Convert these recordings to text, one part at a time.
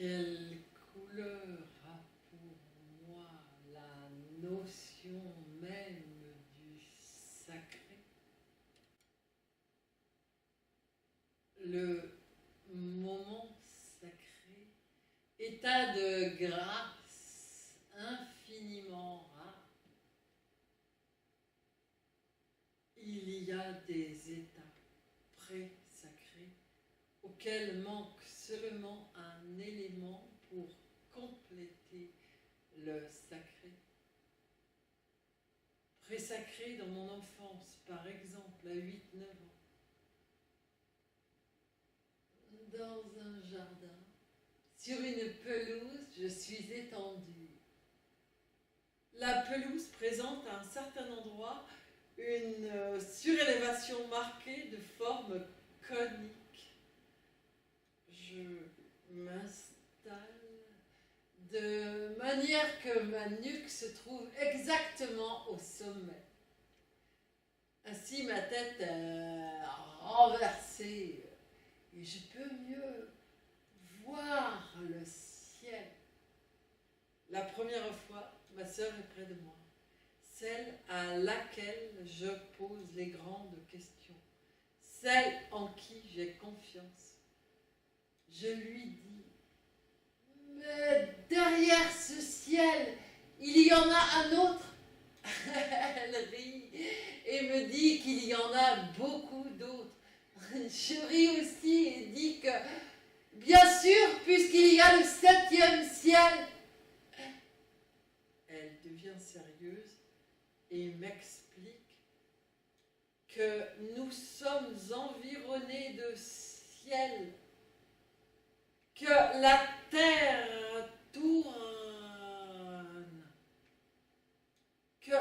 Quelle couleur a pour moi la notion même du sacré? Le moment sacré, état de grâce infiniment rare. Il y a des états pré-sacrés auxquels manque seulement un élément pour compléter le sacré. Pré-sacré dans mon enfance, par exemple, à 8-9 ans, dans un jardin, sur une pelouse, je suis étendue. La pelouse présente à un certain endroit une surélévation marquée de forme conique. Je m'installe de manière que ma nuque se trouve exactement au sommet. Ainsi, ma tête est renversée et je peux mieux voir le ciel. La première fois, ma sœur est près de moi, celle à laquelle je pose les grandes questions, celle en qui j'ai confiance. Je lui dis: mais derrière ce ciel, il y en a un autre. Elle rit et me dit qu'il y en a beaucoup d'autres. Je ris aussi et dis que, bien sûr, puisqu'il y a le 7e ciel. Elle devient sérieuse et m'explique que nous sommes environnés de ciel, que la terre tourne, que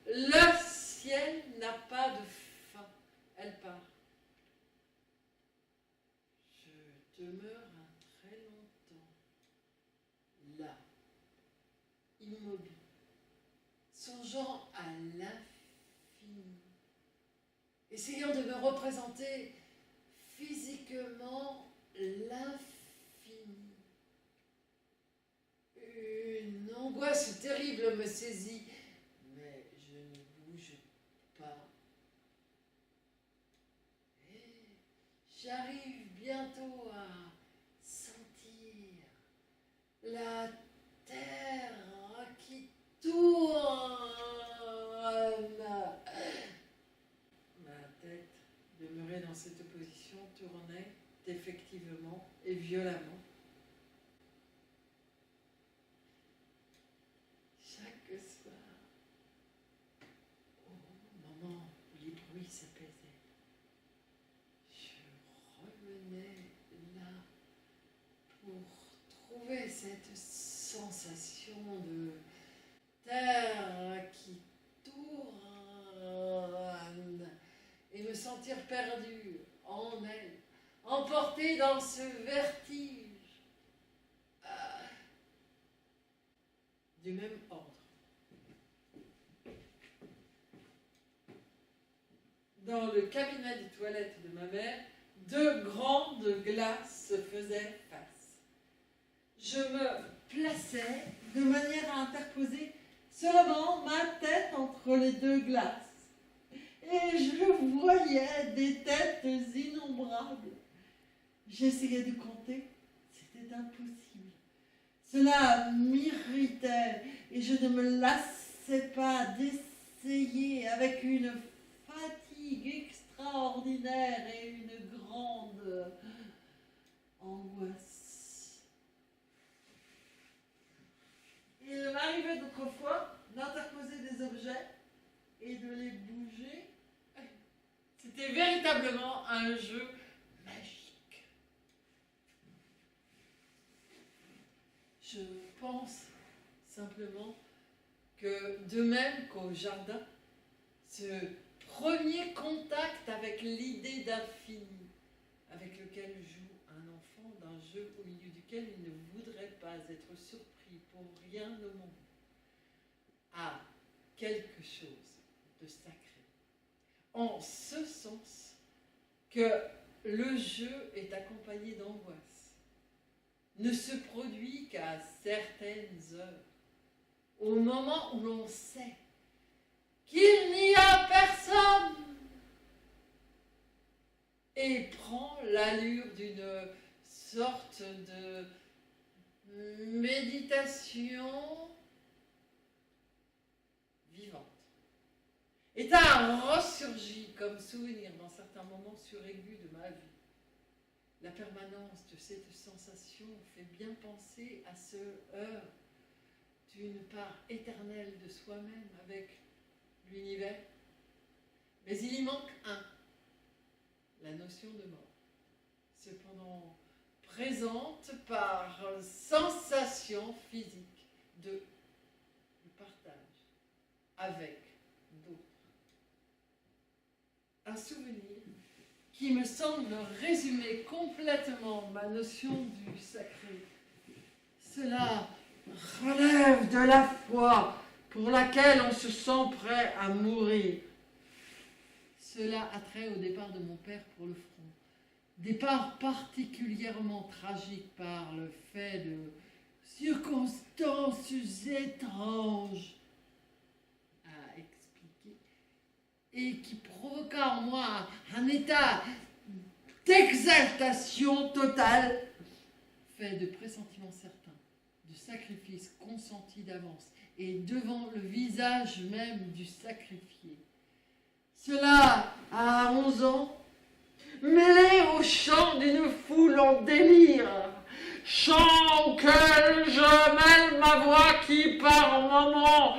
le ciel n'a pas de fin. Elle part. Je demeure un très longtemps là, immobile, songeant à l'infini, essayant de me représenter physiquement l'infini. Une angoisse terrible me saisit, mais je ne bouge pas. Et j'arrive bientôt à sentir la terre qui tourne. Ma tête, demeurée dans cette position, tournait effectivement et violemment. Chaque soir, au moment où les bruits s'apaisaient, je revenais là pour trouver cette sensation de terre qui tourne et me sentir perdu en elle, emporté dans ce vertige. Du même ordre. Dans le cabinet de toilette de ma mère, 2 grandes glaces se faisaient face. Je me plaçais de manière à interposer seulement ma tête entre les 2 glaces. Et je voyais des têtes innombrables. J'essayais de compter, c'était impossible. Cela m'irritait et je ne me lassais pas d'essayer avec une fatigue extraordinaire et une grande angoisse. Il m'arrivait d'autres fois d'interposer des objets et de les bouger. C'était véritablement un jeu magique. Je pense simplement que, de même qu'au jardin, ce premier contact avec l'idée d'infini, avec lequel joue un enfant d'un jeu au milieu duquel il ne voudrait pas être surpris pour rien au monde, a quelque chose de sacré. En ce sens que le jeu est accompagné d'angoisse. ne se produit qu'à certaines heures, au moment où l'on sait qu'il n'y a personne, et prend l'allure d'une sorte de méditation vivante. Et a ressurgi comme souvenir dans certains moments suraigus de ma vie. La permanence de cette sensation fait bien penser à ce heurt d'une part éternelle de soi-même avec l'univers. Mais il y manque un, la notion de mort. Cependant présente par sensation physique de partage avec d'autres. Un souvenir qui me semble résumer complètement ma notion du sacré. Cela relève de la foi pour laquelle on se sent prêt à mourir. Cela a trait au départ de mon père pour le front. Départ particulièrement tragique par le fait de circonstances étranges à expliquer et qui provoqua en moi un état d'exaltation totale, fait de pressentiments certains, de sacrifices consentis d'avance et devant le visage même du sacrifié. Cela à 11 ans, mêlé au chant d'une foule en délire, chant auquel je mêle ma voix qui par moments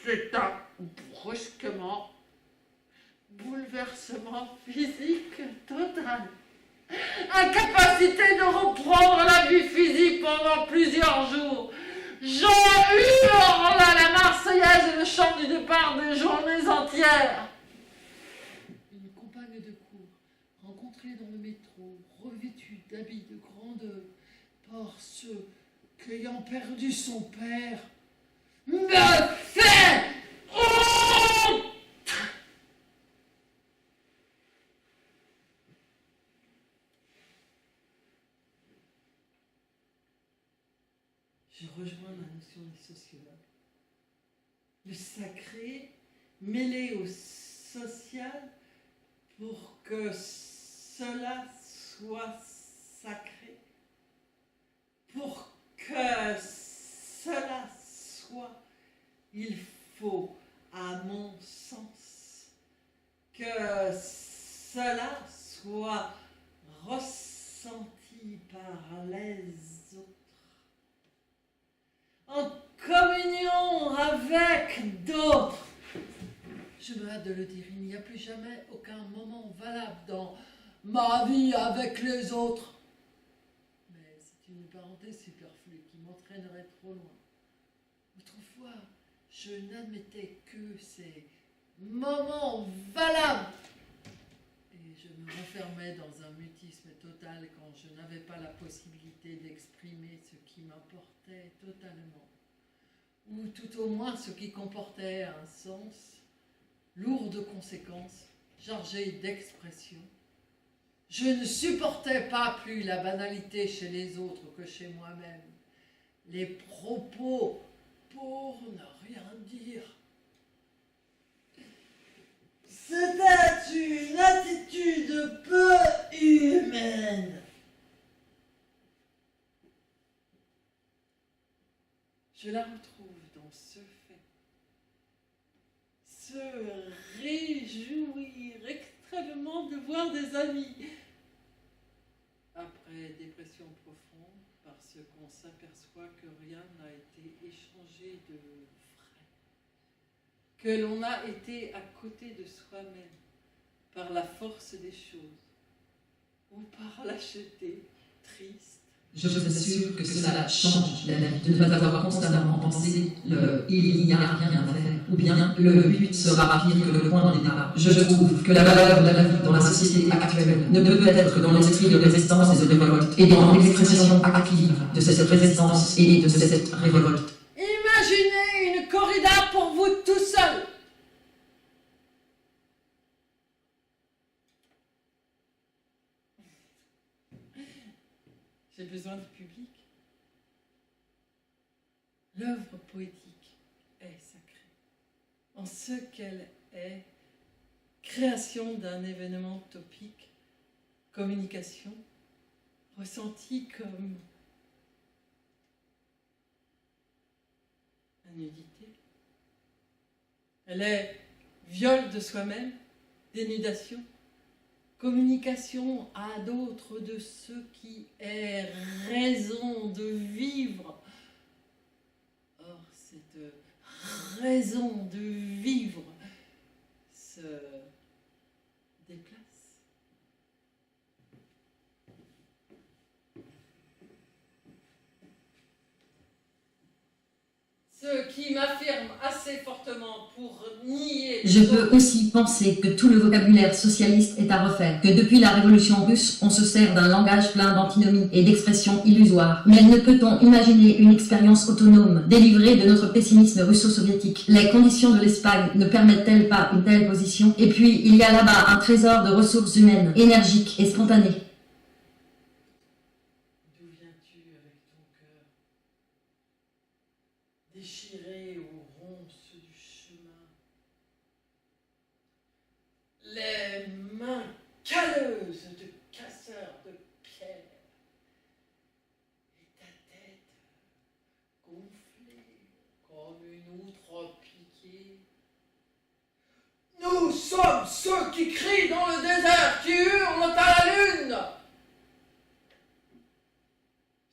s'éteint brusquement, bouleversement physique total, incapacité de reprendre la vie physique pendant plusieurs jours. Je hurle à la Marseillaise et le chant du départ des journées entières. Une compagne de cour, rencontrée dans le métro, revêtue d'habits de grandeur, par ceux qu'ayant perdu son père, me fait honte. Je rejoins la notion des sociologues. Le sacré mêlé au social pour que cela soit sacré, pour que cela soit, il faut, à mon sens, que cela soit ressenti par les autres, en communion avec d'autres. Je me hâte de le dire, il n'y a plus jamais aucun moment valable dans ma vie avec les autres. Mais c'est une parenthèse superflue qui m'entraînerait trop loin. Autrefois, je n'admettais que ces moments valables. Et je me renfermais dans un mutisme total quand je n'avais pas la possibilité d'exprimer ce qui m'importait totalement. Ou tout au moins ce qui comportait un sens lourd de conséquences, chargé d'expression. Je ne supportais pas plus la banalité chez les autres que chez moi-même. Les propos pour ne rien dire. C'était une attitude peu humaine. Je la retrouve dans ce fait. Se réjouir extrêmement de voir des amis. Après dépression profonde, parce qu'on s'aperçoit que rien n'a été échangé de vrai. Que l'on a été à côté de soi-même par la force des choses ou par lâcheté triste. Je vous assure que cela change la vie, de ne pas avoir constamment pensé le « il n'y a rien à faire » ou bien « le but sera pire que le point de départ ». Je trouve que la valeur de la vie dans la société actuelle ne peut être que dans l'esprit de résistance et de révolte, et dans l'expression active de cette résistance et de cette révolte. Imaginez une corrida pour vous tout seul. J'ai besoin de public. L'œuvre poétique est sacrée, en ce qu'elle est création d'un événement topique, communication, ressentie comme la nudité. Elle est viol de soi-même, dénudation, communication à d'autres de ce qui est raison de vivre. Or, cette raison de vivre se déplace. Ce qui m'affirme assez fortement pour nier... Je peux aussi penser que tout le vocabulaire socialiste est à refaire, que depuis la révolution russe, on se sert d'un langage plein d'antinomies et d'expressions illusoires. Mais ne peut-on imaginer une expérience autonome, délivrée de notre pessimisme russo-soviétique? Les conditions de l'Espagne ne permettent-elles pas une telle position? Et puis, il y a là-bas un trésor de ressources humaines, énergiques et spontanées. D'où viens-tu avec ton cœur déchiré aux ronces du chemin, les mains calleuses de casseurs de pierre, et ta tête gonflée comme une outre piquée. Nous sommes ceux qui crient dans le désert, qui hurlent à la lune.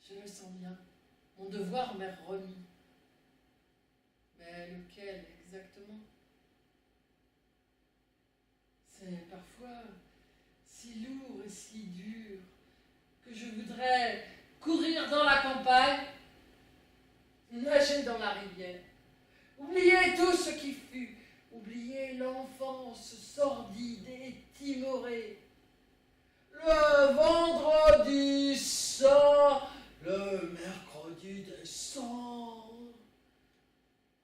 Je le sens bien, mon devoir m'est remis. Mais lequel exactement? C'est parfois si lourd et si dur que je voudrais courir dans la campagne, nager dans la rivière, oublier tout ce qui fut, oublier l'enfance sordide et timorée, le vendredi saint, le mercredi des cendres.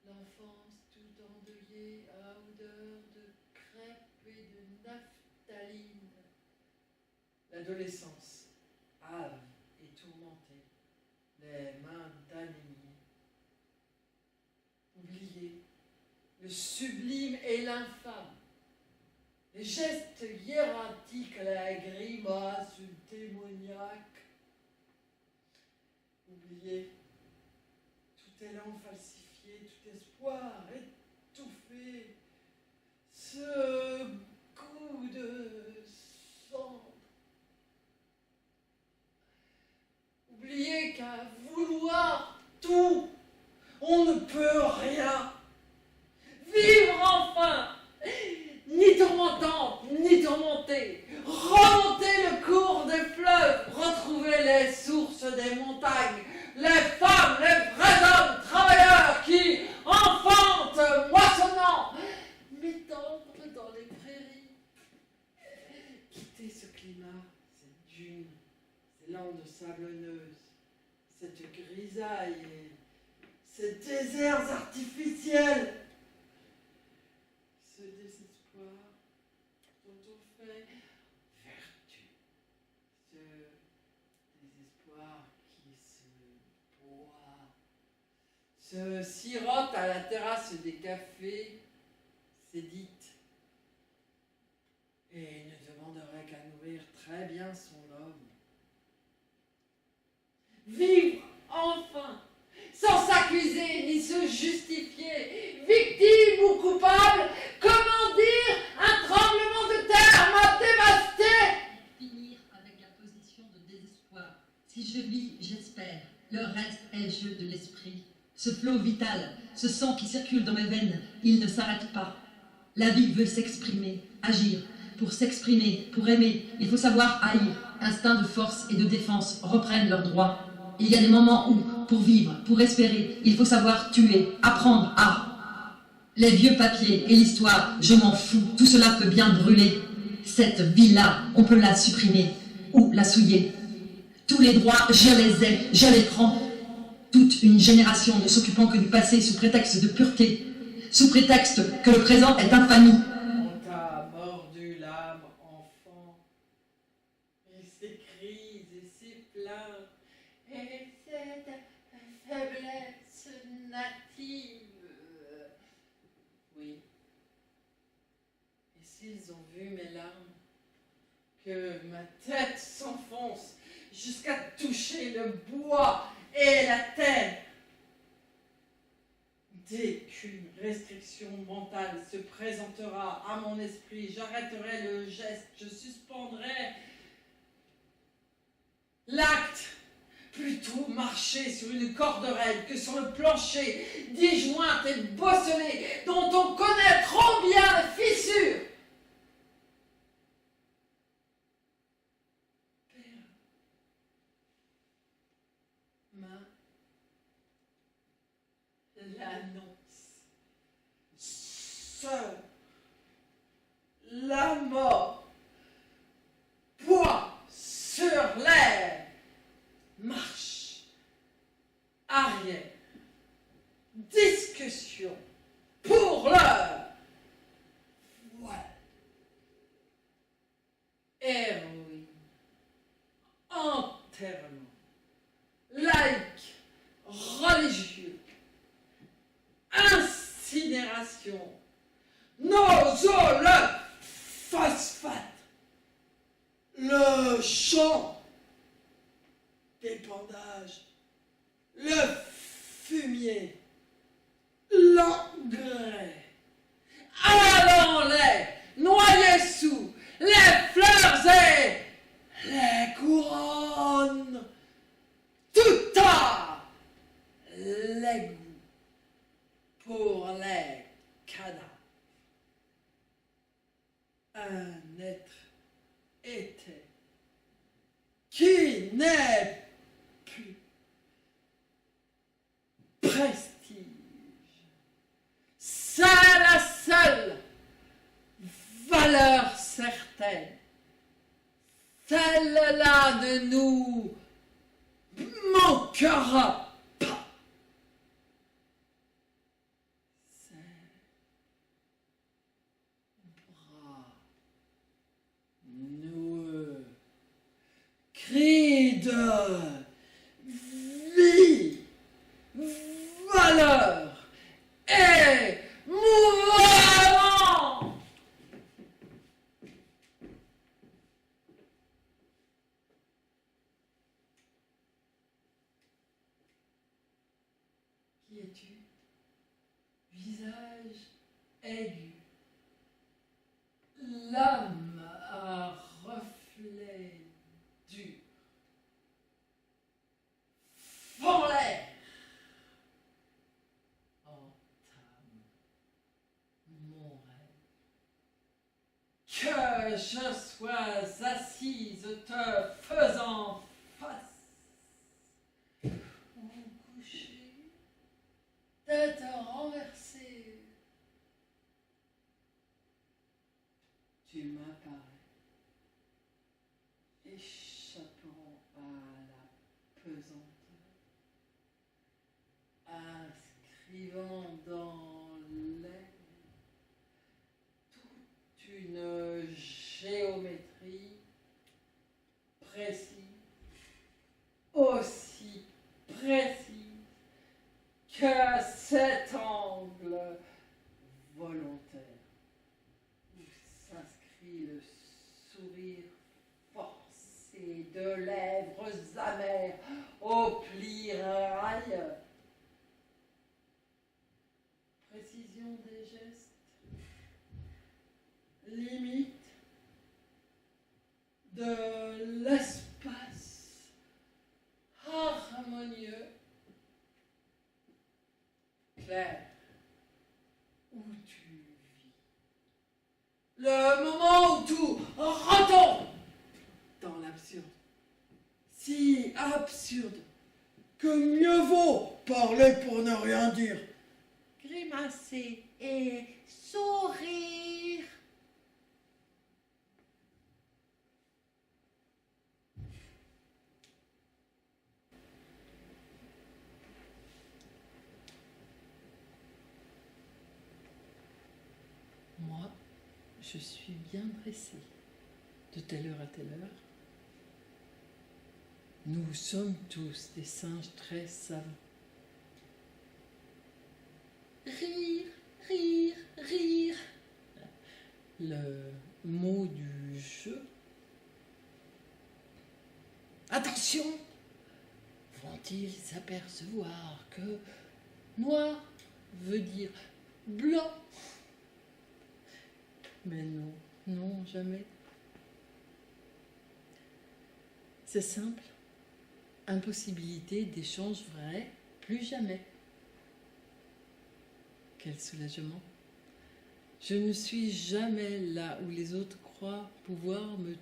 L'enfance tout endeuillée à odeur de crêpes et de naphtaline. L'adolescence, hâve et tourmentée, les mains d'anémie. Oublier le sublime et l'infâme, les gestes hiératiques, la grimace démoniaque. Oublier tout élan falsifié, tout espoir étouffé, ce goût de cendre. Oubliez qu'à vouloir tout, on ne peut rien. Vivre enfin, ni tourmentant, ni tourmenté, remonter le cours des fleuves, retrouver les sources des montagnes, les femmes, les vrais hommes travailleurs qui, enfantent, moissonnant, m'étendre dans les prairies. Quitter ce climat, cette dune, ces landes sablonneuses, cette grisaille et ces déserts artificiels. Ce désespoir dont on fait vertu, ce désespoir qui se boit, se sirote à la terrasse des cafés, s'édite et ne demanderait qu'à nourrir très bien son homme. Vivre enfin, sans s'accuser ni se justifier, victime ou coupable, comment dire, un tremblement de terre m'a dévasté. Finir avec la position de désespoir. Si je vis, j'espère. Le reste est le jeu de l'esprit. Ce flot vital, ce sang qui circule dans mes veines, il ne s'arrête pas. La vie veut s'exprimer, agir. Pour s'exprimer, pour aimer, il faut savoir haïr. Instinct de force et de défense reprennent leurs droits. Il y a des moments où, pour vivre, pour espérer, il faut savoir tuer, apprendre à. Les vieux papiers et l'histoire, je m'en fous, tout cela peut bien brûler. Cette vie-là, on peut la supprimer ou la souiller. Tous les droits, je les ai, je les prends. Toute une génération ne s'occupant que du passé sous prétexte de pureté, sous prétexte que le présent est infamie. On t'a mordu l'âme, enfant, et ses crises et ses plaintes, Et cette faiblesse native. Oui. Et s'ils ont vu mes larmes, que ma tête s'enfonce jusqu'à toucher le bois et la terre, dès qu'une restriction mentale se présentera à mon esprit, j'arrêterai le geste, je suspendrai l'acte. Plutôt marcher sur une corde raide que sur le plancher disjointe et bosselé dont on connaît trop bien les fissures. Père, l'annonce. Seule la mort, poids sur l'air, marche, arrière, discussion, pour l'heure, voilà. Héroïne, enterrement, laïque, religieux, incinération, nosole, phosphate, le chant, d'épandage, le fumier, l'engrais, allons-les noyer sous les fleurs et les couronnes, tout à l'égout pour les cadavres. Un être était qui n'est plus prestige. C'est la seule valeur certaine. Celle-là ne nous manquera pas. Ses bras noueux, cris de vie, valeur et mouvement. Qui es-tu? Visage aigu, l'âme à reflet dur, fend l'air, entame mon rêve. Que je sois assise te faisant face, ou couchée, tête renversée, tu m'apparais, échappant à la pesanteur, inscrivant dans l'air toute une géométrie précise, aussi précise que cet angle volontaire où s'inscrit le sourire forcé de lèvres amères aux plis railleurs. Précision des gestes, limite de l'espace harmonieux, clair, où tu vis. Le moment où tout retombe dans l'absurde. Si absurde que mieux vaut parler pour ne rien dire. Grimacer et sourire. Moi, je suis bien dressée, de telle heure à telle heure. Nous sommes tous des singes très savants. Rire, rire, rire. Le mot du jeu. Attention! Vont-ils s'apercevoir que noir veut dire blanc? Mais non, non, jamais. C'est simple. Impossibilité d'échange vrai, plus jamais. Quel soulagement. Je ne suis jamais là où les autres croient pouvoir me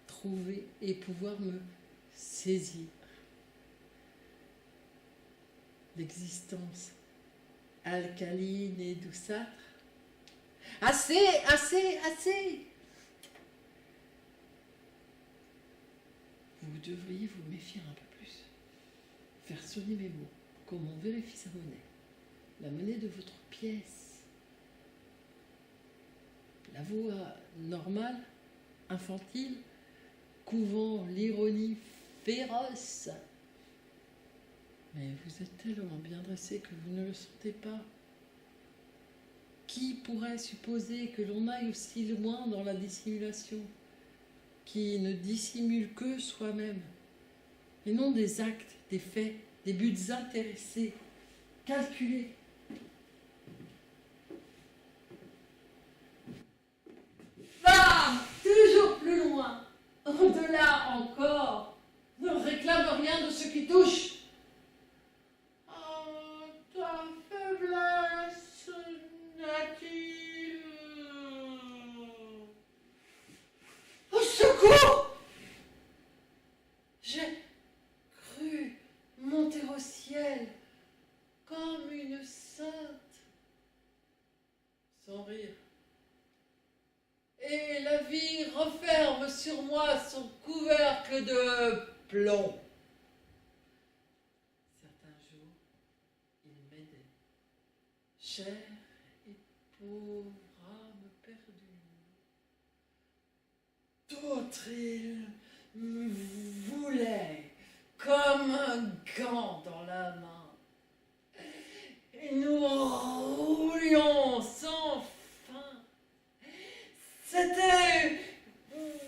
trouver et pouvoir me saisir. L'existence alcaline et douceâtre. Assez, assez, assez! Vous devriez vous méfier un peu plus. Faire sonner mes mots, comme on vérifie sa monnaie. La monnaie de votre pièce. La voix normale, infantile, couvant l'ironie féroce. Mais vous êtes tellement bien dressé que vous ne le sentez pas. Qui pourrait supposer que l'on aille aussi loin dans la dissimulation, qui ne dissimule que soi-même, et non des actes, des faits, des buts intéressés, calculés. Va toujours plus loin, au-delà encore, ne réclame rien de ce qui touche. Oh, ta faiblesse native. Au secours! J'ai cru monter au ciel comme une sainte, sans rire. Et la vie referme sur moi son couvercle de plomb. Certains jours, il m'aidait, chair et pauvre âme perdue. D'autres, il me voulait comme un gant dans la main. Et nous roulions sans fin. C'était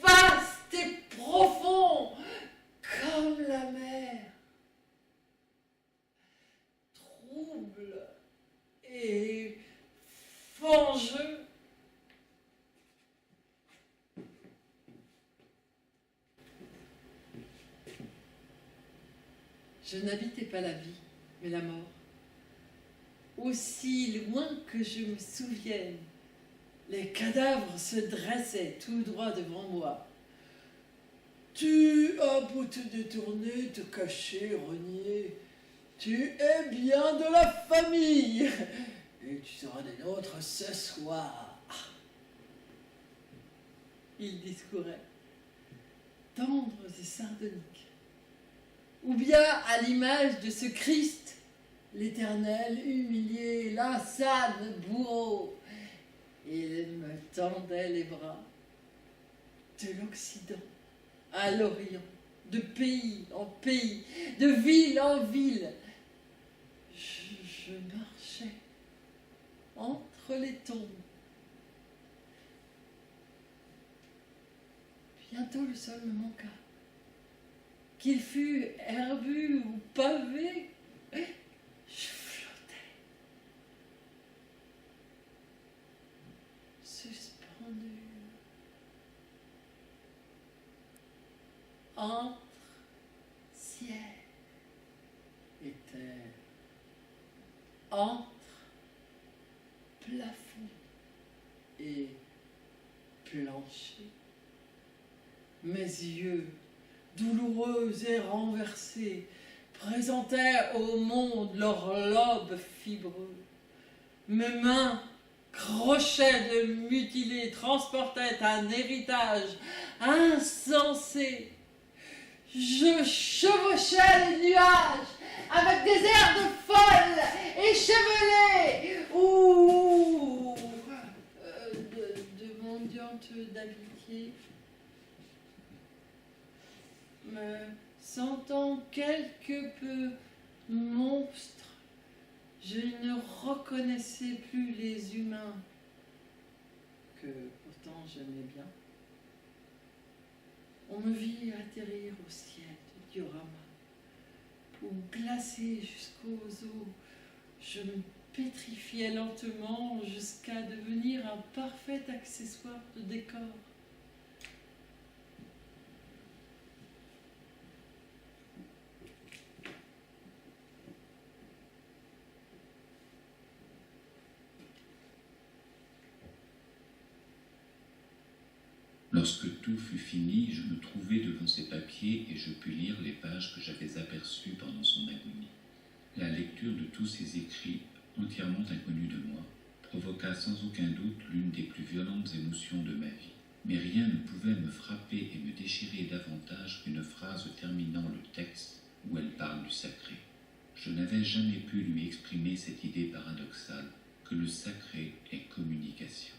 vaste et profond comme la mer. Trouble et fangeux. Je n'habitais pas la vie, mais la mort. Aussi loin que je me souvienne, les cadavres se dressaient tout droit devant moi. Tu as beau te détourner, te cacher, renier, tu es bien de la famille, et tu seras des nôtres ce soir. Il discourait, tendres et sardoniques. Ou bien à l'image de ce Christ, l'Éternel humilié, l'insane bourreau. Il me tendait les bras. De l'Occident à l'Orient, de pays en pays, de ville en ville. Je marchais entre les tombes. Bientôt le sol me manqua. Qu'il fût herbu ou pavé, je flottais, suspendu entre ciel et terre, entre plafond et plancher. Mes yeux, douloureux et renversés, présentaient au monde leurs lobes fibreux. Mes mains, crochets de mutilés, transportaient un héritage insensé. Je chevauchais les nuages avec des airs de folle échevelés ou de mendiante d'amitié. me sentant quelque peu monstre, je ne reconnaissais plus les humains, que pourtant j'aimais bien. On me vit atterrir au ciel du diorama, ou glacé jusqu'aux os. Je me pétrifiais lentement jusqu'à devenir un parfait accessoire de décor. Lorsque tout fut fini, je me trouvai devant ces papiers et je pus lire les pages que j'avais aperçues pendant son agonie. La lecture de tous ces écrits, entièrement inconnus de moi, provoqua sans aucun doute l'une des plus violentes émotions de ma vie. Mais rien ne pouvait me frapper et me déchirer davantage qu'une phrase terminant le texte où elle parle du sacré. Je n'avais jamais pu lui exprimer cette idée paradoxale que le sacré est communication.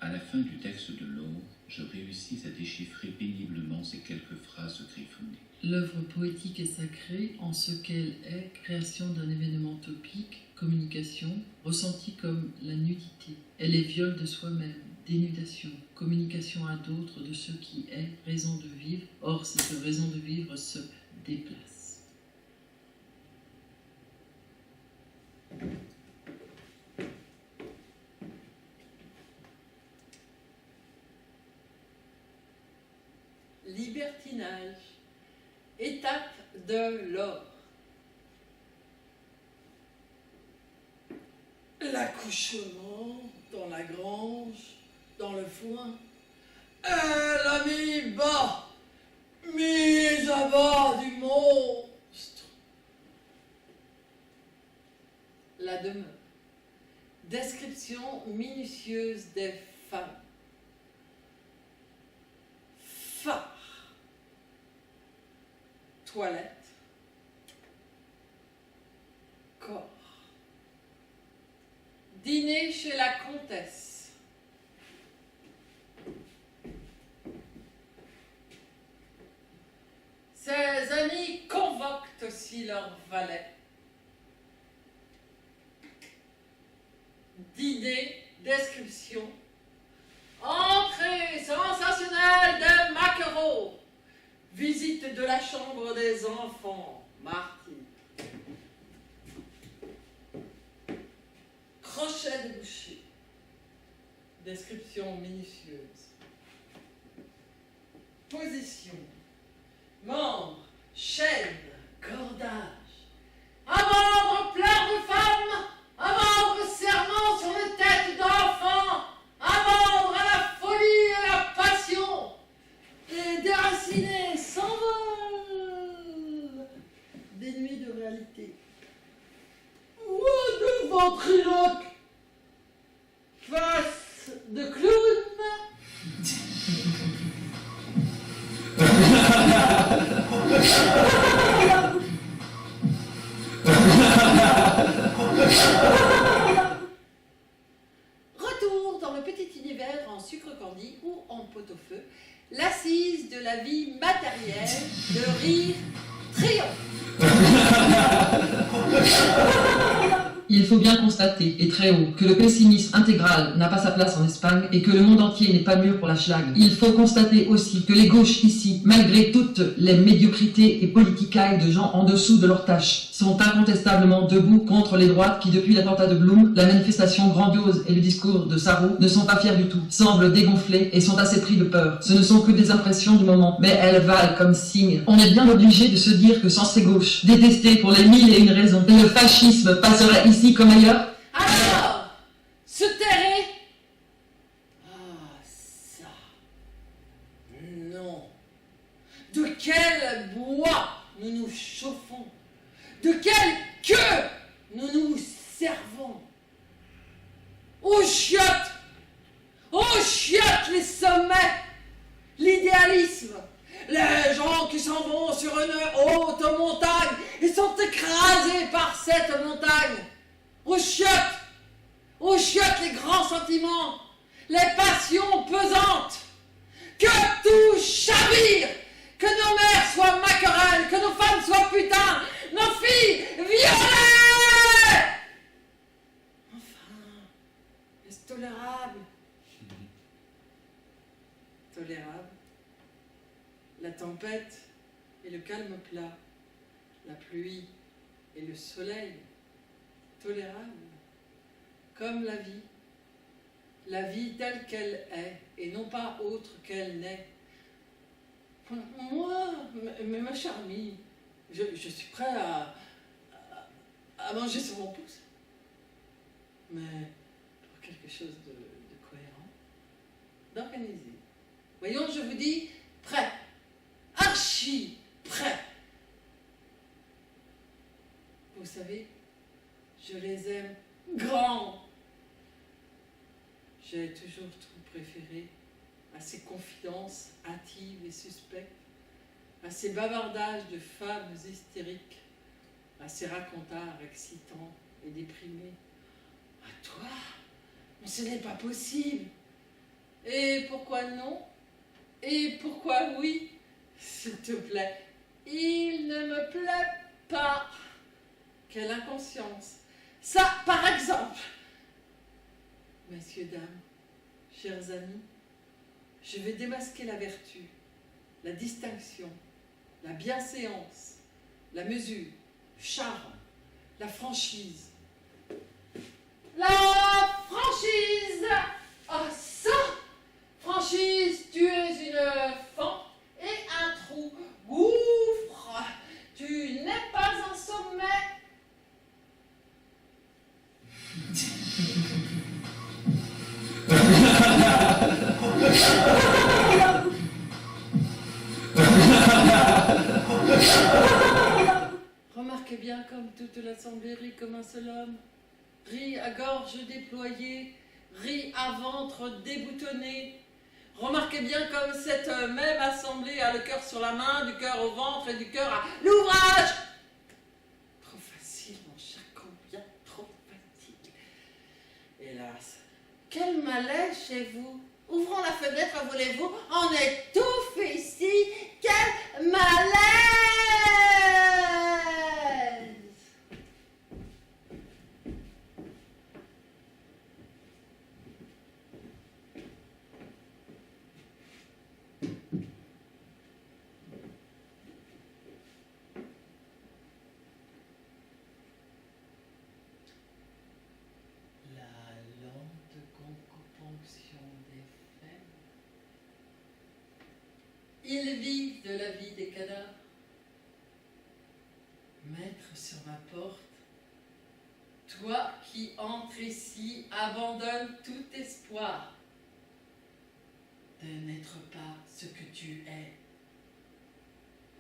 À la fin du texte de Laure, je réussis à déchiffrer péniblement ces quelques phrases griffonnées. L'œuvre poétique est sacrée en ce qu'elle est création d'un événement topique, communication, ressentie comme la nudité. Elle est viol de soi-même, dénudation, communication à d'autres de ce qui est raison de vivre. Or, cette raison de vivre se déplace. Libertinage, étape de Laure. L'accouchement dans la grange, dans le foin. Elle a mis à bas du monstre. La demeure. Description minutieuse des femmes. Phare. Toilette. Corps. Dîner chez la comtesse. Ses amis convoquent aussi leurs valets. Dîner, description. Entrée sensationnelle de maquereaux. Visite de la chambre des enfants. Marty. Crochet de boucher. Description minutieuse. Position. Membres, chaîne, cordage. Un membre pleure de femme. Un membre serment sur les têtes d'enfants. Un membre à la folie et à la passion. Les déracinés s'envolent. Des nuits de réalité. De ventriloque. Face de clown. Retour dans le petit univers en sucre candy ou en pot-au-feu, l'assise de la vie matérielle, de rire triomphe. Il faut bien constater, et très haut, que le pessimisme intégral n'a pas sa place en Espagne et que le monde entier n'est pas mûr pour la schlag. Il faut constater aussi que les gauches ici, malgré toutes les médiocrités et politicailles de gens en dessous de leurs tâches, sont incontestablement debout contre les droites qui, depuis l'attentat de Blum, la manifestation grandiose et le discours de Sarro, ne sont pas fiers du tout, semblent dégonflés et sont assez pris de peur. Ce ne sont que des impressions du moment, mais elles valent comme signe. On est bien obligé de se dire que sans ces gauches, détestées pour les mille et une raisons, le fascisme passerait ici comme ailleurs. Alors, se terrer. Ah, ça. Non. De quel bois nous nous chauffons? De quelle queue nous nous servons? Aux chiottes les sommets, l'idéalisme, les gens qui s'en vont sur une haute montagne et sont écrasés par cette montagne. Aux chiottes les grands sentiments, les passions pesantes, que tout chavire, que nos mers soient putain, nos filles violées! Enfin, est-ce tolérable? Tolérable. La tempête et le calme plat, la pluie et le soleil, tolérable. Comme la vie telle qu'elle est, et non pas autre qu'elle n'est. Moi, ma chère amie, je suis prêt à manger sur mon pouce, mais pour quelque chose de cohérent, d'organisé. Voyons, je vous dis, prêt, archi prêt. Vous savez, je les aime grands. J'ai toujours préféré à ces confidences hâtives et suspectes, à ces bavardages de femmes hystériques, à ces racontards excitants et déprimés. À toi, mais ce n'est pas possible. Et pourquoi non? Et pourquoi oui? S'il te plaît, il ne me plaît pas. Quelle inconscience. Ça, par exemple. Messieurs, dames, chers amis, je vais démasquer la vertu, la distinction, la bienséance, la mesure, le charme, la franchise. La franchise! Ah ça! Franchise, tu es une fente et un trou. Gouffre, tu n'es pas un sommet. Remarquez bien comme toute l'assemblée rit comme un seul homme, rit à gorge déployée, rit à ventre déboutonné. Remarquez bien comme cette même assemblée a le cœur sur la main, du cœur au ventre et du cœur à l'ouvrage. Trop facile, mon cher combien trop facile. Hélas, quel malaise chez vous. Ouvrons la fenêtre, voulez-vous, on étouffe ici. Quel malaise! Ils vivent de la vie des cadavres. Maître sur ma porte, toi qui entres ici, abandonne tout espoir de n'être pas ce que tu es.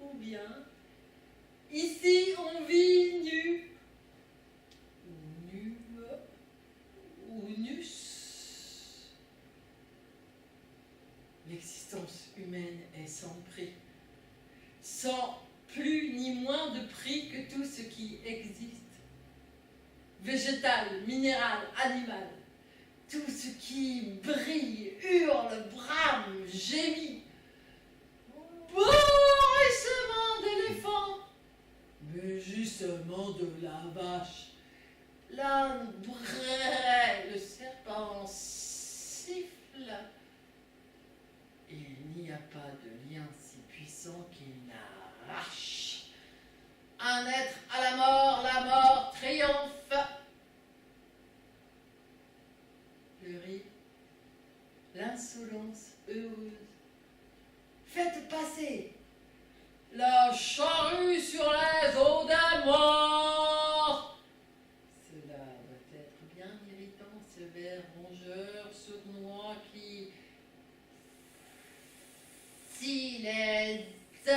Ou bien, ici on vit nu, ou nu, ou nus. L'existence humaine est sans prix, sans plus ni moins de prix que tout ce qui existe. Végétal, minéral, animal, tout ce qui brille, hurle, brame, gémit. Bourrissement d'éléphant, mugissement de la vache, l'âne braie, le serpent siffle. Il n'y a pas de lien si puissant qu'il n'arrache. Un être à la mort triomphe. Le rire, l'insolence heureuse. Faites passer la charrue sur les eaux des morts. Cela doit être bien irritant, ce ver rongeur sournois qui silence.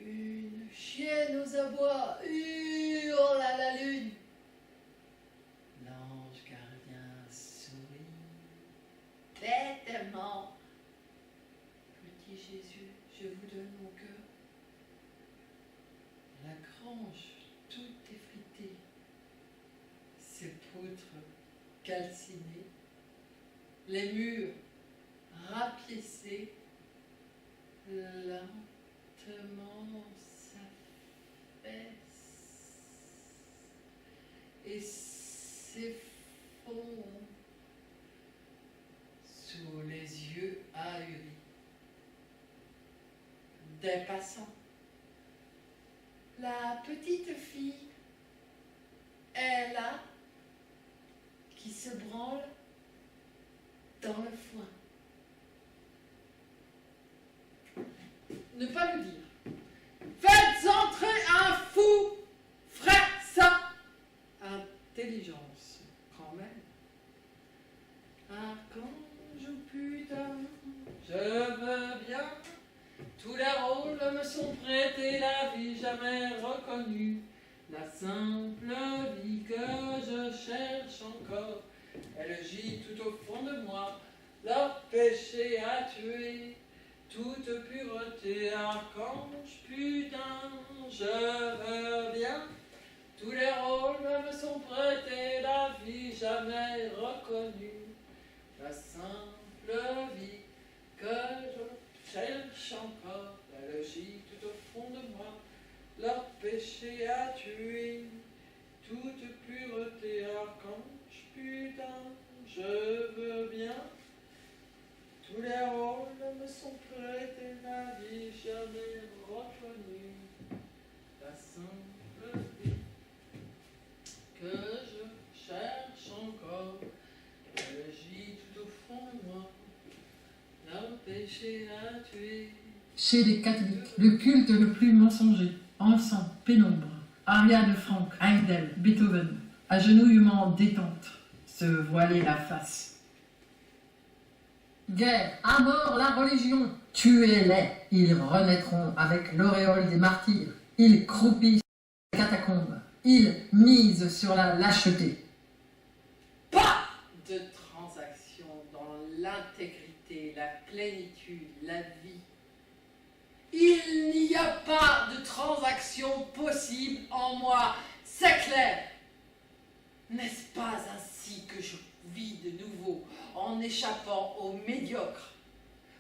Une chienne aux abois hurle à la lune. L'ange gardien sourit bêtement. Petit Jésus, je vous donne mon cœur. La grange toute effritée, ses poutres calcinées, les murs rapiécés, lentement lentement s'affaisse et s'effondre sous les yeux ahuris des passants. La petite fille est là, qui se branle dans le foin. Ne pas lui dire. Faites entrer un fou, frère ça. Intelligence, quand même. Archange ou putain, je veux bien. Tous les rôles me sont prêtés, la vie jamais reconnue. La simple vie que je cherche encore, elle gît tout au fond de moi. Leur péché a tué toute pureté. Archange, putain, je veux bien. Tous les rôles me sont prêtés, la vie jamais reconnue. La simple vie que je cherche encore, elle gît tout au fond de moi. Leur péché a tué toute pureté. Archange, putain, je veux bien. Tous les rôles me sont prêtés, la vie jamais reconnue. La simple vie que je cherche encore, elle gît tout au fond de moi. Leur péché a tué. Chez les catholiques, le culte le plus mensonger, encens, pénombre, aria de Franck, Handel, Beethoven, agenouillement, détente, se voiler la face. Guerre, à mort la religion, tuez-les, ils renaîtront avec l'auréole des martyrs, ils croupissent les catacombes, ils misent sur la lâcheté. Pas de transaction dans l'intégrité, la plénitude, la vie. Il n'y a pas de transaction possible en moi, c'est clair. N'est-ce pas ainsi que je vis de nouveau en échappant au médiocre,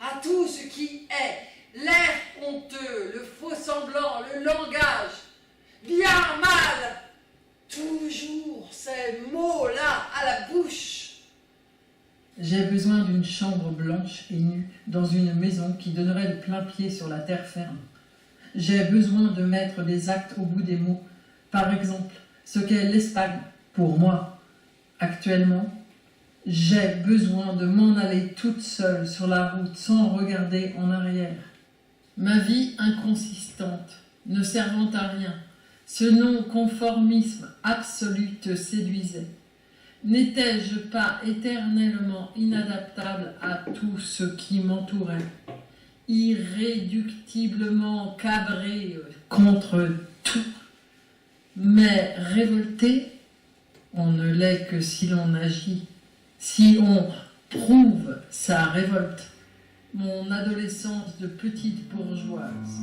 à tout ce qui est l'air honteux, le faux semblant, le langage, bien mal, toujours ces mots-là à la bouche. J'ai besoin d'une chambre blanche et nue dans une maison qui donnerait le plein pied sur la terre ferme. J'ai besoin de mettre des actes au bout des mots. Par exemple, ce qu'est l'Espagne pour moi. Actuellement, j'ai besoin de m'en aller toute seule sur la route sans regarder en arrière. Ma vie inconsistante, ne servant à rien, ce non-conformisme absolu te séduisait. N'étais-je pas éternellement inadaptable à tout ce qui m'entourait, irréductiblement cabré contre tout, mais révolté? On ne l'est que si l'on agit, si on prouve sa révolte. Mon adolescence de petite bourgeoise.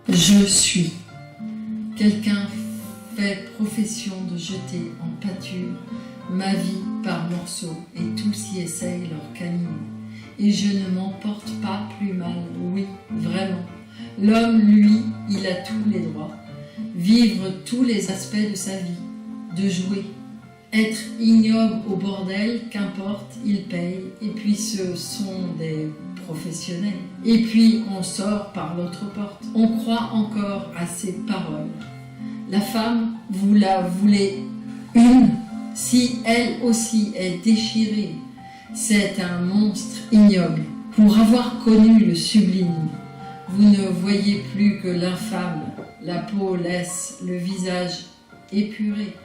Je suis. Quelqu'un fait profession de jeter en pâture ma vie par morceaux, et tous y essayent leur canine. Et je ne m'en porte pas plus mal, oui, vraiment. L'homme, lui, il a tous les droits. Vivre tous les aspects de sa vie, de jouer. Être ignoble au bordel, qu'importe, il paye. Et puis ce sont des professionnels. Et puis on sort par l'autre porte. On croit encore à ces paroles. La femme, vous la voulez une, si elle aussi est déchirée. C'est un monstre ignoble, Pour avoir connu le sublime, vous ne voyez plus que l'infâme, la peau laisse le visage épuré.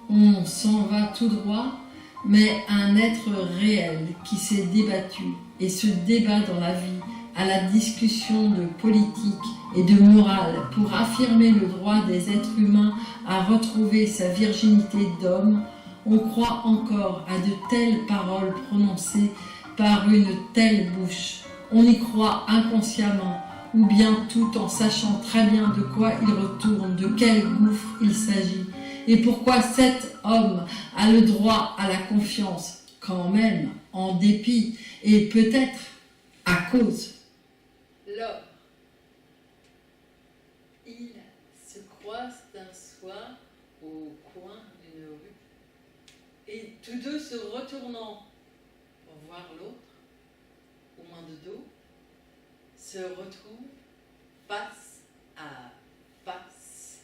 On s'en va tout droit, mais un être réel qui s'est débattu et se débat dans la vie à la discussion de politique et de morale pour affirmer le droit des êtres humains à retrouver sa virginité d'homme, on croit encore à de telles paroles prononcées par une telle bouche. On y croit inconsciemment, ou bien tout en sachant très bien de quoi il retourne, de quel gouffre il s'agit, et pourquoi cet homme a le droit à la confiance, quand même, en dépit, et peut-être à cause. L'homme. Ils se croisent un soir au coin d'une rue, et tous deux se retournant pour voir l'autre, au moins de dos, se retrouvent face à face.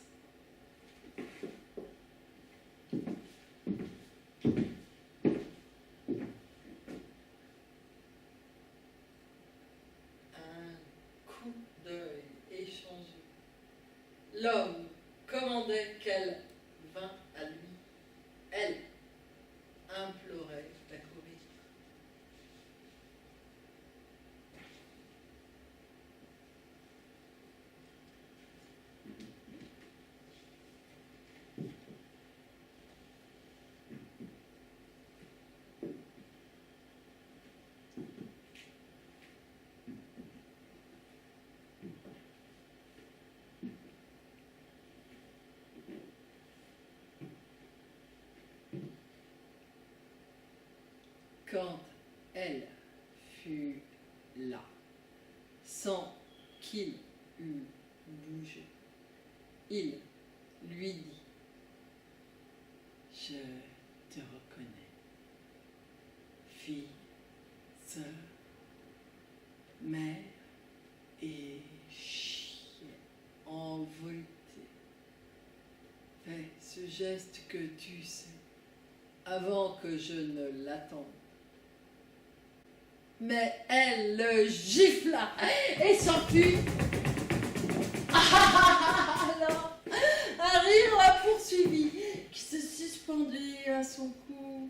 Un coup d'œil échangé. L'homme commandait qu'elle vînt à lui. Elle implorait d'accourir. Quand elle fut là, sans qu'il eût bougé, il lui dit : « Je te reconnais, fille, sœur, mère et chienne envoûtée. Fais ce geste que tu sais, avant que je ne l'attende. » Mais elle le gifla et s'enfuit. Alors, un rire la poursuivit, qui se suspendit à son cou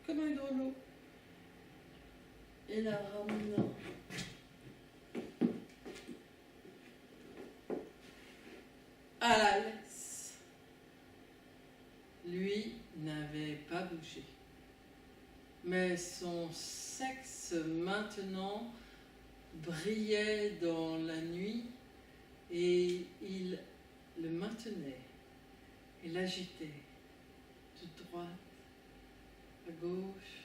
comme un grelot, et la ramena à la laisse. Lui n'avait pas bougé, mais son sexe maintenant brillait dans la nuit et il le maintenait et l'agitait de droite à gauche,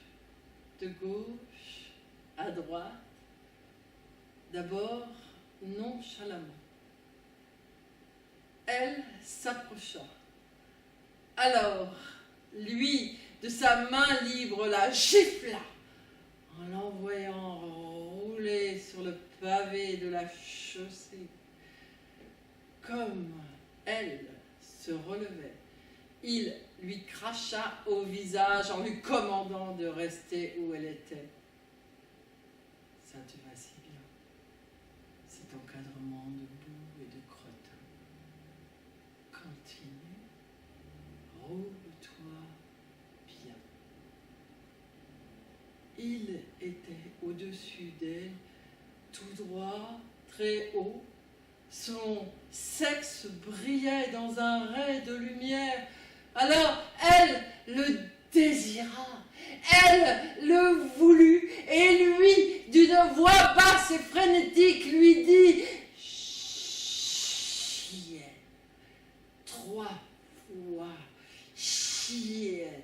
de gauche à droite, d'abord nonchalamment. Elle s'approcha. Alors, lui, de sa main libre, la gifla en l'envoyant rouler sur le pavé de la chaussée. Comme elle se relevait, il lui cracha au visage en lui commandant de rester où elle était. « Ça te va si bien, cet encadrement de boue et de crottin. Continue, roule-toi bien. » Il était au-dessus d'elle, tout droit, très haut. Son sexe brillait dans un ray de lumière. Alors elle le désira, elle le voulut, et lui, d'une voix basse et frénétique, lui dit : « Chienne, 3 fois chienne,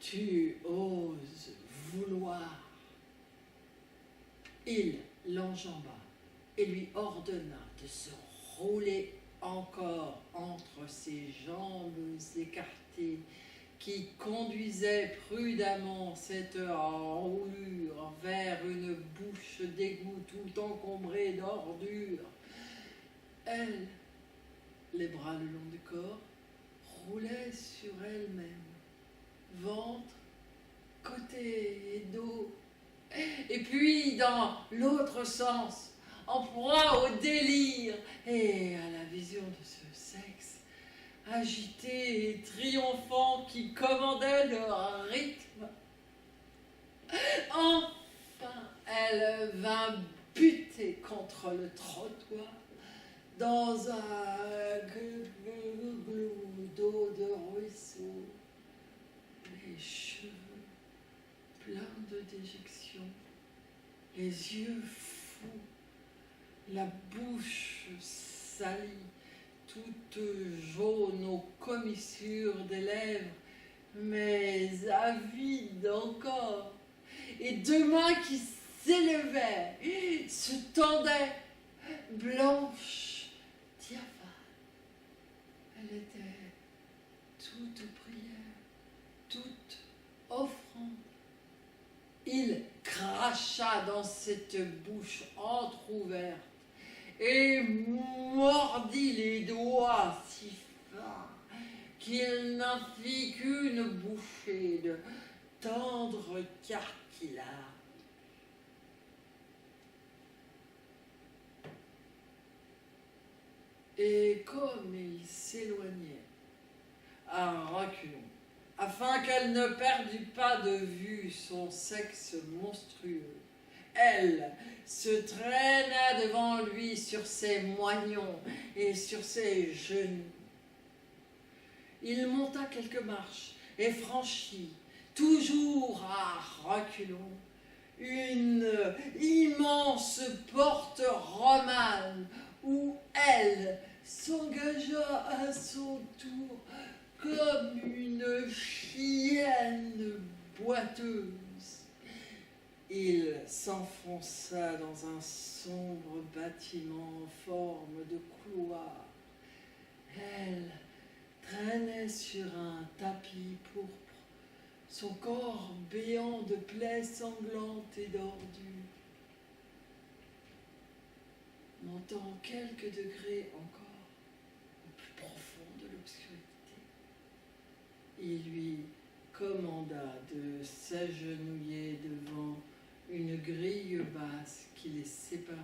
tu oses vouloir. » Il l'enjamba et lui ordonna de se rouler encore entre ses jambes écartées qui conduisaient prudemment cette enroulure vers une bouche d'égout tout encombrée d'ordures. Elle, les bras le long du corps, roulait sur elle-même, ventre, côté et dos, dans l'autre sens, en proie au délire et à la vision de ce sexe agité et triomphant qui commandait le rythme. Enfin, elle vint buter contre le trottoir dans un glou d'eau de ruisseau, les cheveux pleins de déjection, les yeux fous, la bouche salie, toute jaune aux commissures des lèvres, mais avide encore, et deux mains qui s'élevaient, se tendaient, blanches, diaphanes. Elle était toute prière, toute offrande. Il cracha dans cette bouche entr'ouverte et mordit les doigts si fins qu'il n'en fit qu'une bouchée de tendre cartilage. Et comme il s'éloignait à reculons, afin qu'elle ne perdît pas de vue son sexe monstrueux, elle se traîna devant lui sur ses moignons et sur ses genoux. Il monta quelques marches et franchit, toujours à reculons, une immense porte romane où elle s'engagea à son tour comme une chienne boiteuse. Il s'enfonça dans un sombre bâtiment en forme de couloir. Elle traînait sur un tapis pourpre, son corps béant de plaies sanglantes et d'ordures. Montant quelques degrés encore au plus profond de l'obscurité, il lui commanda de s'agenouiller devant une grille basse qui les séparait.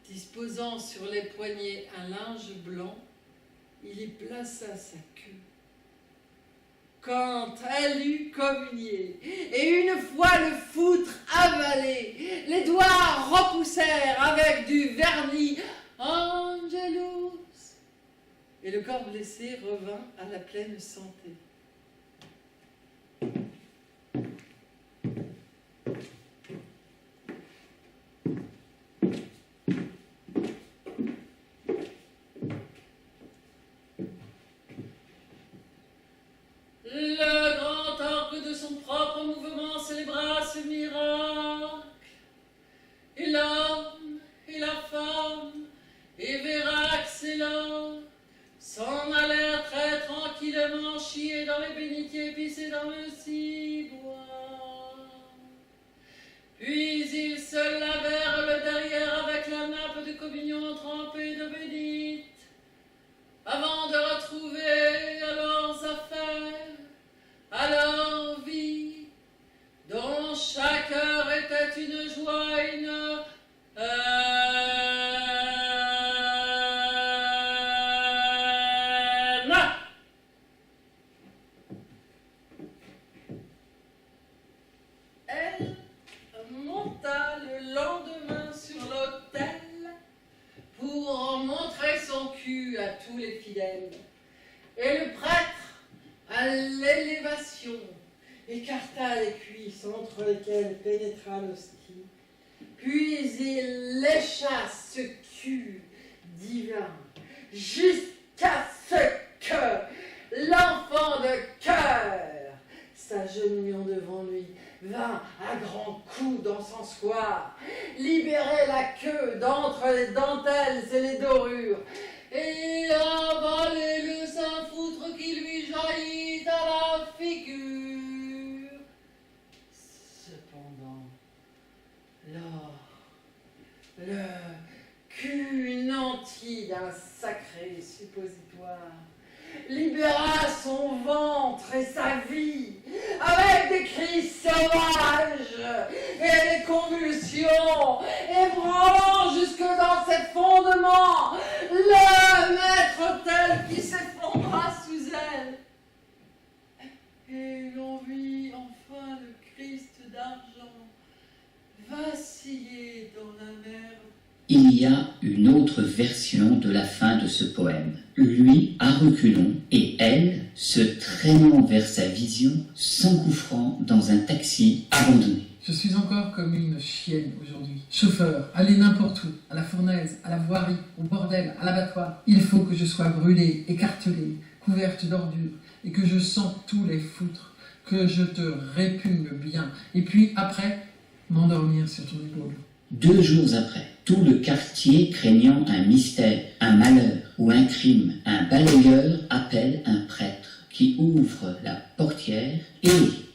Disposant sur les poignets un linge blanc, il y plaça sa queue. Quand elle eut communié, et une fois le foutre avalé, les doigts repoussèrent avec du vernis Angelus, et le corps blessé revint à la pleine santé. Le grand orgue de son propre mouvement célébra ce miracle. Et l'homme et la femme, et Vérax et l'homme, s'en allèrent très tranquillement chier dans les bénitiers pissés dans le ciboire. Puis ils se lavèrent le derrière avec la nappe de communion trempée de bénite, avant de retrouver à leurs affaires, à leur vie, dont chaque heure était une joie, une Elle monta le lendemain sur l'autel pour montrer son cul à tous les fidèles. Et le prêtre, à l'élévation, écarta les cuisses entre lesquelles pénétra l'hostie, puis il lécha ce cul divin jusqu'à ce que l'enfant de cœur, s'agenouillant devant lui, vint à grands coups d'encensoir, libérer la queue d'entre les dentelles et les dorures, et avaler le Saint-Foutre qui lui jaillit à la figure. Cependant, le cul nanti d'un sacré suppositoire libéra son ventre et sa vie avec des cris sauvages Il y a une autre version de la fin de ce poème. Lui à reculons et elle se traînant vers sa vision, s'engouffrant dans un taxi abandonné. Je suis encore comme une chienne aujourd'hui. Chauffeur, aller n'importe où, à la fournaise, à la voirie, au bordel, à l'abattoir. Il faut que je sois brûlée, écartelée, couverte d'ordures, et que je sente tous les foutre, que je te répugne bien, et puis après, m'endormir sur ton épaule. 2 jours après, tout le quartier craignant un mystère, un malheur ou un crime, un balayeur appelle un prêtre qui ouvre la portière et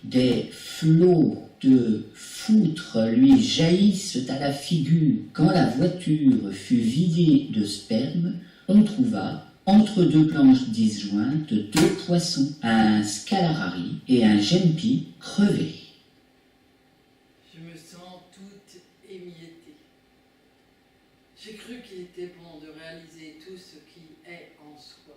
des flots de foutre lui jaillissent à la figure. Quand la voiture fut vidée de sperme, on trouva entre 2 planches disjointes 2 poissons, un scalarari et un gempi crevés. Je me sens toute émiettée. J'ai cru qu'il était bon de réaliser tout ce qui est en soi.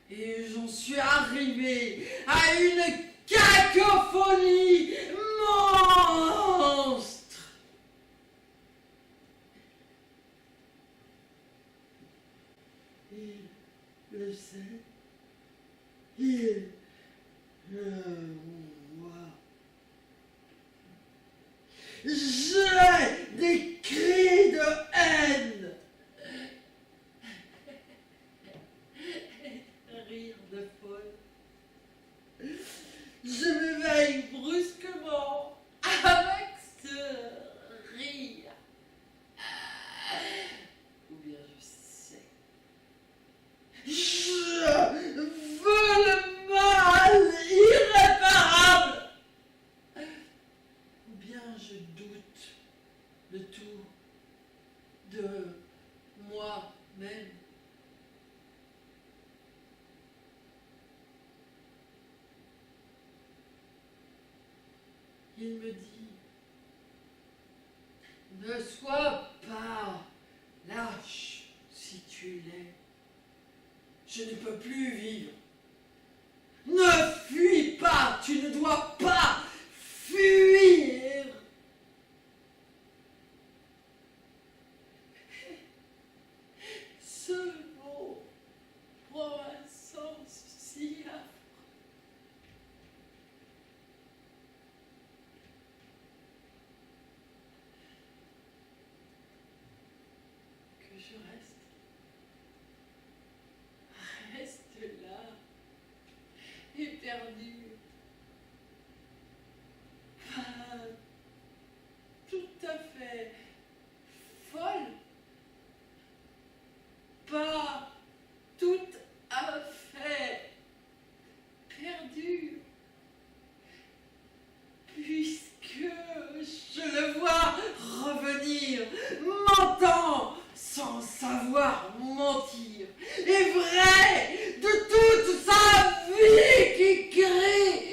Et j'en suis arrivée à une cacophonie monstre. Il le sait. Il le voit. J'ai des cris de haine. Rire de folle. Je m'éveille brusquement avec ce rire. Ou bien je sais. Je veux le mal irréparable. Ou bien je doute de tout, de moi-même. Il me dit, ne sois pas lâche si tu l'es. Je ne peux plus vivre. Ne fuis pas, tu ne dois pas fuir. Ce mot prend un sens si affreux que je reste là, éperdue. Pas tout à fait folle, pas tout à fait perdue, puisque je le vois revenir, mentant sans savoir mentir, et vrai de toute sa vie qui crie.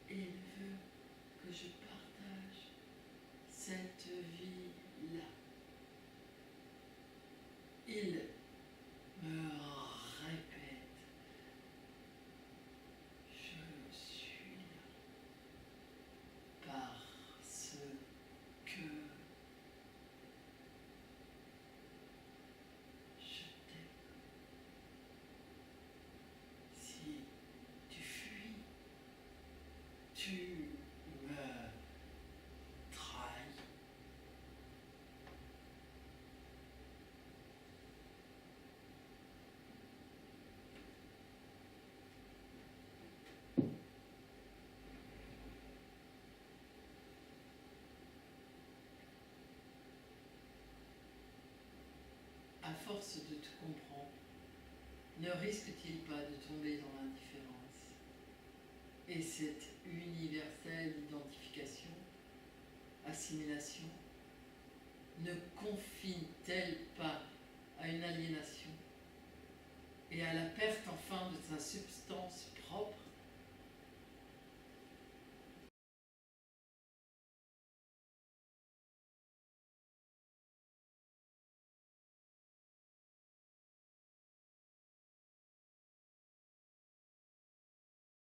Il veut que je partage cette vie-là. Il me répète, je suis là parce que je t'aime. Si tu fuis, tu me trahis. À force de te comprendre, ne risque-t-il pas de tomber dans l'indifférence? Et cette universelle identification, assimilation, ne confine-t-elle pas à une aliénation et à la perte enfin de sa substance propre?